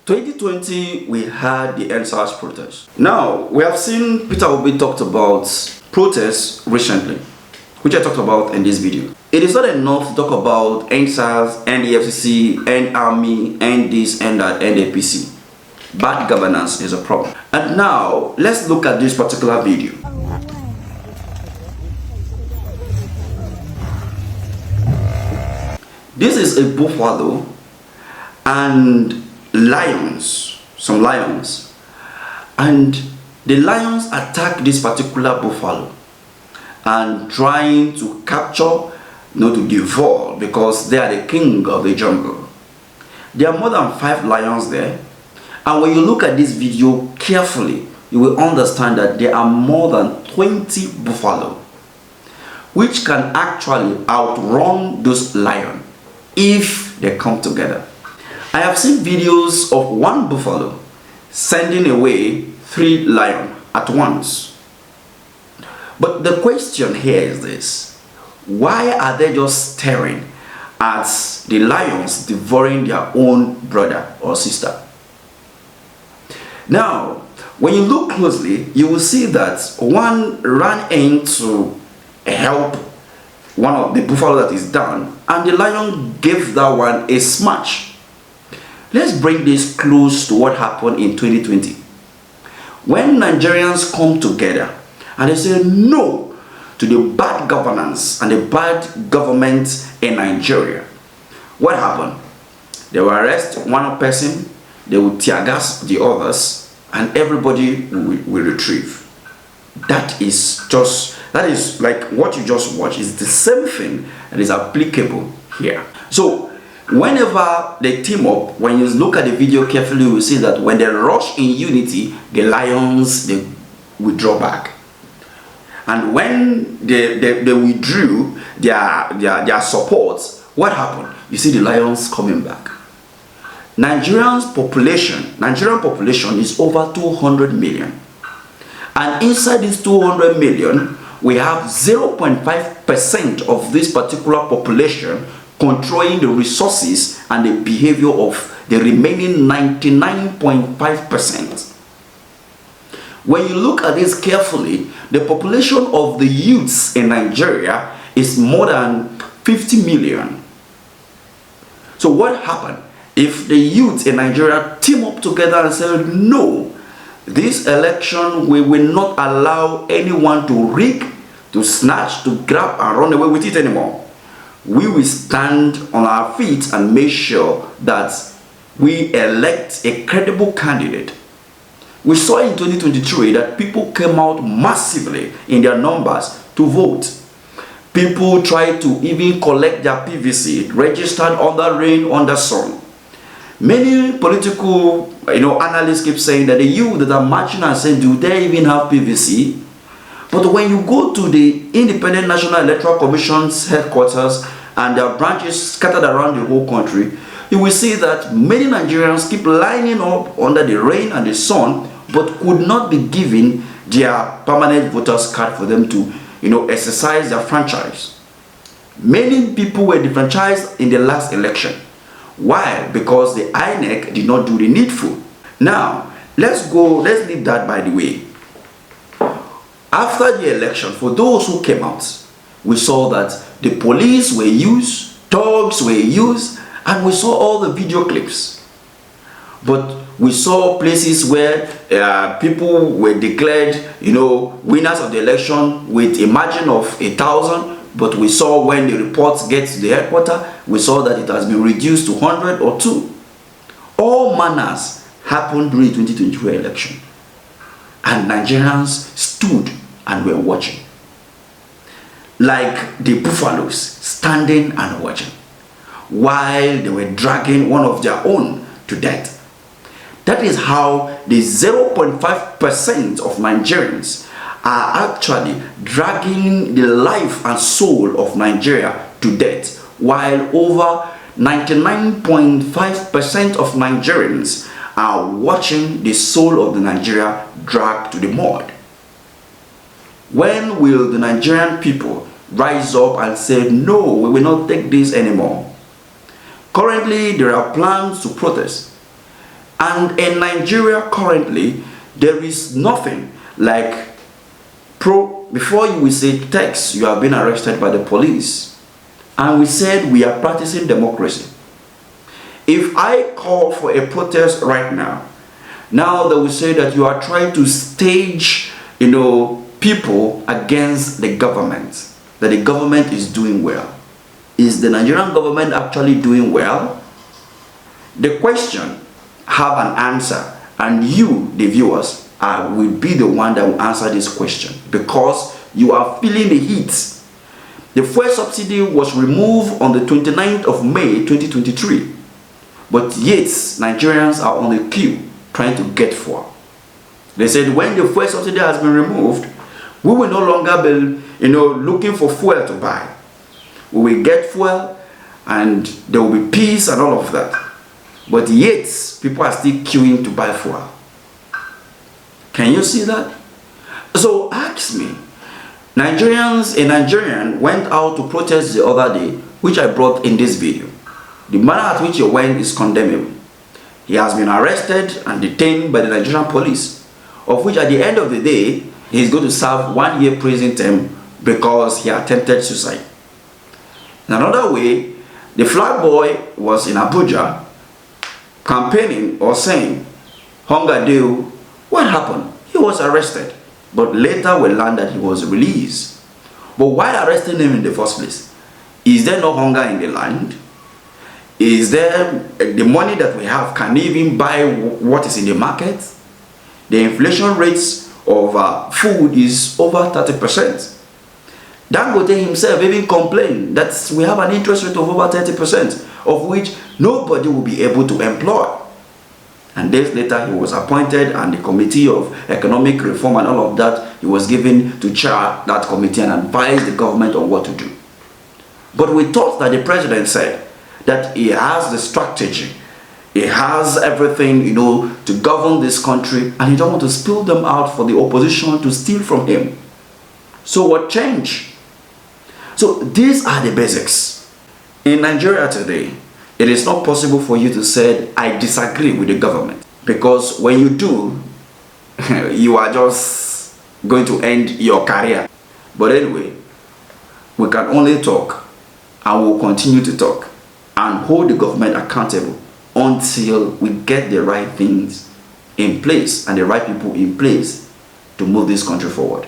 2020, we had the NSAS protest. Now, we have seen Peter Obi talked about protests recently, which I talked about in this video. It is not enough to talk about NSAS, NEFCC, NARMY, and this and that, NAPC. Bad governance is a problem. And now, let's look at this particular video. This is a buffalo and lions, some lions, and the lions attack this particular buffalo and trying to capture, to devour, because they are the king of the jungle. There are more than 5 lions there, and when you look at this video carefully, you will understand that there are more than 20 buffalo which can actually outrun those lions if they come together. I have seen videos of one buffalo sending away 3 lions at once. But the question here is this: why are they just staring at the lions devouring their own brother or sister? Now, when you look closely, you will see that one ran in to help one of the buffalo that is down, and the lion gave that one a smash. Let's bring this close to what happened in 2020. When Nigerians come together and they say no to the bad governance and the bad government in Nigeria, what happened? They will arrest one person, they will tear gas the others, and everybody will retrieve. That is like what you just watched. Is the same thing that is applicable here. So whenever they team up, when you look at the video carefully, you will see that when they rush in unity, the lions, they withdraw back. And when they withdrew their support, what happened? You see the lions coming back. Nigerian population is over 200 million. And inside this 200 million, we have 0.5% of this particular population controlling the resources and the behavior of the remaining 99.5%. When you look at this carefully, the population of the youths in Nigeria is more than 50 million. So what happened? If the youth in Nigeria team up together and say, no, this election we will not allow anyone to rig, to snatch, to grab and run away with it anymore. We will stand on our feet and make sure that we elect a credible candidate. We saw in 2023 that people came out massively in their numbers to vote. People tried to even collect their PVC, registered under rain, under sun. Many political analysts keep saying that the youth that are marching and saying, do they even have PVC? But when you go to the Independent National Electoral Commission's headquarters and their branches scattered around the whole country, you will see that many Nigerians keep lining up under the rain and the sun, but could not be given their permanent voters card for them to exercise their franchise. Many people were defranchised in the last election. Why? Because the INEC did not do the needful. Now, let's leave that by the way. After the election, for those who came out, we saw that the police were used, thugs were used, and we saw all the video clips. But we saw places where people were declared, winners of the election with a margin of 1,000. But we saw when the reports get to the headquarters, we saw that it has been reduced to 100 or 2. All manners happened during the 2023 election. And Nigerians stood and were watching. Like the buffaloes, standing and watching, while they were dragging one of their own to death. That is how the 0.5% of Nigerians are actually dragging the life and soul of Nigeria to death, while over 99.5% of Nigerians are watching the soul of the Nigeria dragged to the mud. When will the Nigerian people rise up and say, no, we will not take this anymore? Currently, there are plans to protest. And in Nigeria currently, there is nothing like before you will say text, you have been arrested by the police. And we said we are practicing democracy. If I call for a protest right now they will say that you are trying to stage, people against the government, that the government is doing well. Is the Nigerian government actually doing well? The question have an answer, and you, the viewers, will be the one that will answer this question, because you are feeling the heat. The fuel subsidy was removed on the 29th of May 2023, but yet Nigerians are on the queue trying to get fuel. They said when the fuel subsidy has been removed, we will no longer be looking for fuel to buy. We will get fuel and there will be peace and all of that. But yet people are still queuing to buy fuel. Can you see that? So ask me, a Nigerian went out to protest the other day, which I brought in this video. The manner at which he went is condemnable. He has been arrested and detained by the Nigerian police, of which at the end of the day, he is going to serve 1 year prison term because he attempted suicide. In another way, the flag boy was in Abuja campaigning or saying, "Hunger deal." What happened? He was arrested, but later we learned that he was released. But why arresting him in the first place? Is there no hunger in the land? Is there the money that we have can even buy what is in the market? The inflation rates of food is over 30%. Dangote himself even complained that we have an interest rate of over 30%, of which nobody will be able to employ. And days later, he was appointed, and the Committee of Economic Reform and all of that, he was given to chair that committee and advise the government on what to do. But we thought that the president said that he has the strategy, he has everything, to govern this country, and he don't want to spill them out for the opposition to steal from him. So what changed? So these are the basics. In Nigeria today, it is not possible for you to say, "I disagree with the government," because when you do, you are just going to end your career. But anyway, we can only talk, and we'll continue to talk and hold the government accountable until we get the right things in place and the right people in place to move this country forward.